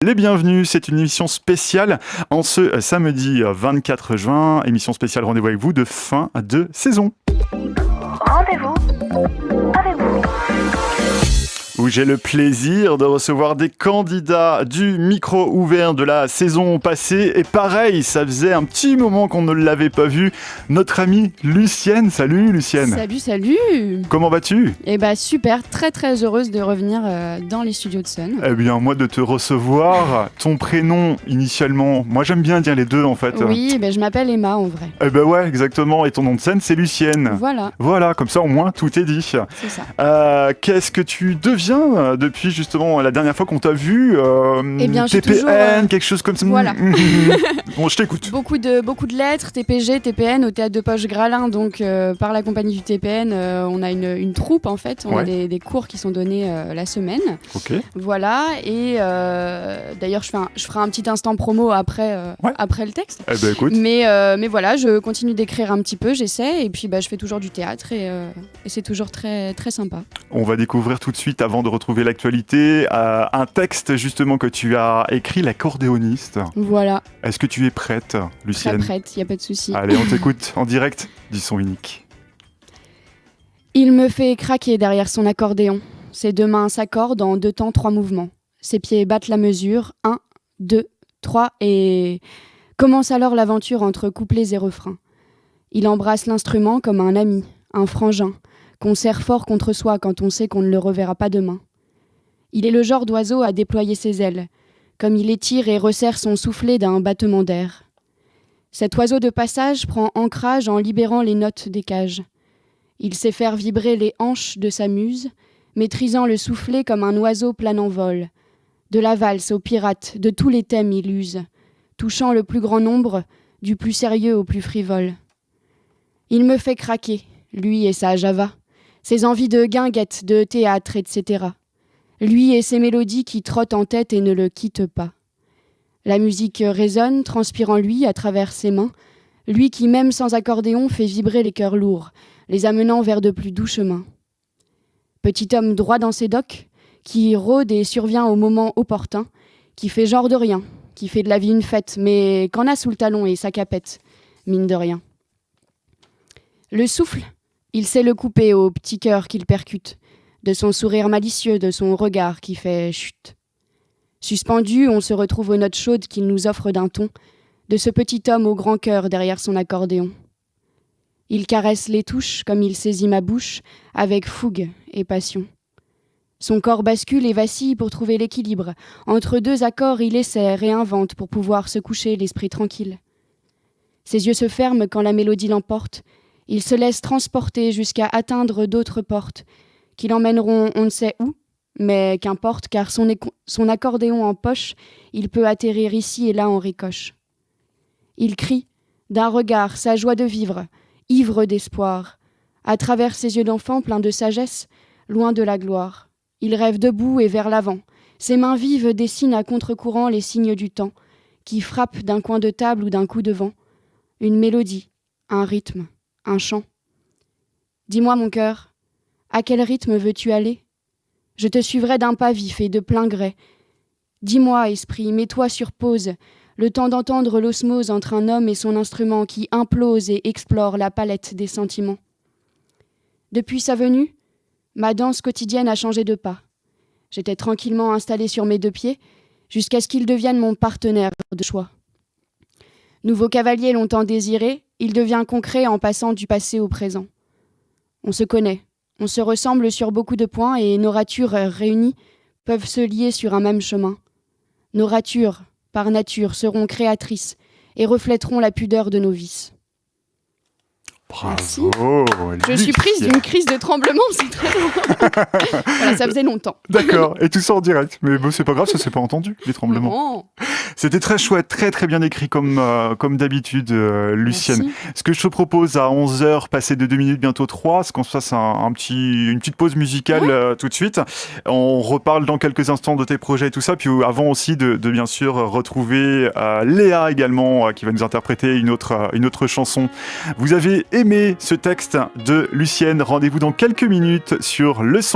les bienvenus. C'est une émission spéciale en ce samedi 24 juin. Émission spéciale Rendez-vous avec vous de fin de saison. Rendez-vous avec vous. Où j'ai le plaisir de recevoir des candidats du micro ouvert de la saison passée. Et pareil, ça faisait un petit moment qu'on ne l'avait pas vu. Notre amie Lucienne. Salut Lucienne. Salut. Comment vas-tu ? Eh ben super, très très heureuse de revenir dans les studios de Sun. Eh bien moi de te recevoir. Ton prénom initialement, moi j'aime bien dire les deux en fait. Oui, je m'appelle Emma en vrai. Eh ben ouais, exactement. Et ton nom de scène c'est Lucienne. Voilà, comme ça au moins tout est dit. C'est ça. Qu'est-ce que tu deviens depuis justement la dernière fois qu'on t'a vu Eh bien, TPN, toujours, quelque chose comme ça. Voilà. Bon, je t'écoute. Beaucoup de lettres, TPG, TPN au Théâtre de Poche Gralin. Donc par la compagnie du TPN, on a une troupe en fait. On a des cours qui sont donnés la semaine. Ok. Voilà. Et d'ailleurs, je ferai un petit instant promo après le texte. Eh ben écoute. Mais voilà, je continue d'écrire un petit peu, j'essaie. Et puis je fais toujours du théâtre et c'est toujours très, très sympa. On va découvrir tout de suite, avant de retrouver l'actualité, un texte justement que tu as écrit, L'accordéoniste. Voilà. Est-ce que tu es prête, Lucienne ? Très prête, il n'y a pas de souci. Allez, on t'écoute en direct du son unique. Il me fait craquer derrière son accordéon. Ses deux mains s'accordent en 2 temps 3 mouvements. Ses pieds battent la mesure. 1, 2, 3 et... Commence alors l'aventure entre couplets et refrains. Il embrasse l'instrument comme un ami, un frangin, qu'on serre fort contre soi quand on sait qu'on ne le reverra pas demain. Il est le genre d'oiseau à déployer ses ailes, comme il étire et resserre son soufflet d'un battement d'air. Cet oiseau de passage prend ancrage en libérant les notes des cages. Il sait faire vibrer les hanches de sa muse, maîtrisant le soufflet comme un oiseau planant vol. De la valse aux pirates, de tous les thèmes il use, touchant le plus grand nombre, du plus sérieux au plus frivole. Il me fait craquer, lui et sa Java, ses envies de guinguette, de théâtre, etc. Lui et ses mélodies qui trottent en tête et ne le quittent pas. La musique résonne, transpire en lui à travers ses mains, lui qui même sans accordéon fait vibrer les cœurs lourds, les amenant vers de plus doux chemins. Petit homme droit dans ses docks, qui rôde et survient au moment opportun, qui fait genre de rien, qui fait de la vie une fête, mais qu'en a sous le talon et sa capette, mine de rien. Le souffle, il sait le couper au petit cœur qu'il percute, de son sourire malicieux, de son regard qui fait chut. Suspendu, on se retrouve aux notes chaudes qu'il nous offre d'un ton, de ce petit homme au grand cœur derrière son accordéon. Il caresse les touches comme il saisit ma bouche, avec fougue et passion. Son corps bascule et vacille pour trouver l'équilibre. Entre 2 accords, il essaie, réinvente pour pouvoir se coucher l'esprit tranquille. Ses yeux se ferment quand la mélodie l'emporte. Il se laisse transporter jusqu'à atteindre d'autres portes, qui l'emmèneront on ne sait où, mais qu'importe, car son accordéon en poche, il peut atterrir ici et là en ricoche. Il crie, d'un regard, sa joie de vivre, ivre d'espoir, à travers ses yeux d'enfant pleins de sagesse, loin de la gloire. Il rêve debout et vers l'avant. Ses mains vives dessinent à contre-courant les signes du temps, qui frappent d'un coin de table ou d'un coup de vent. Une mélodie, un rythme, un chant. Dis-moi, mon cœur, à quel rythme veux-tu aller ? Je te suivrai d'un pas vif et de plein gré. Dis-moi, esprit, mets-toi sur pause, le temps d'entendre l'osmose entre un homme et son instrument qui implose et explore la palette des sentiments. Depuis sa venue, ma danse quotidienne a changé de pas. J'étais tranquillement installée sur mes 2 pieds, jusqu'à ce qu'il devienne mon partenaire de choix. Nouveau cavalier longtemps désiré, il devient concret en passant du passé au présent. On se connaît, on se ressemble sur beaucoup de points et nos ratures réunies peuvent se lier sur un même chemin. Nos ratures, par nature, seront créatrices et reflèteront la pudeur de nos vices. Bravo. Je suis prise d'une crise de tremblement, c'est très drôle. Voilà, ça faisait longtemps. D'accord, et tout ça en direct. Mais bon, c'est pas grave, ça s'est pas entendu, les tremblements. Non. C'était très chouette, très très bien écrit comme d'habitude, Lucienne. Merci. Ce que je te propose à 11h, passer de 2 minutes, bientôt 3, c'est qu'on se fasse une petite pause musicale tout de suite. On reparle dans quelques instants de tes projets et tout ça, puis avant aussi de bien sûr retrouver Léa également, qui va nous interpréter une autre chanson. Vous avez aimé ce texte de Lucienne, rendez-vous dans quelques minutes sur le son.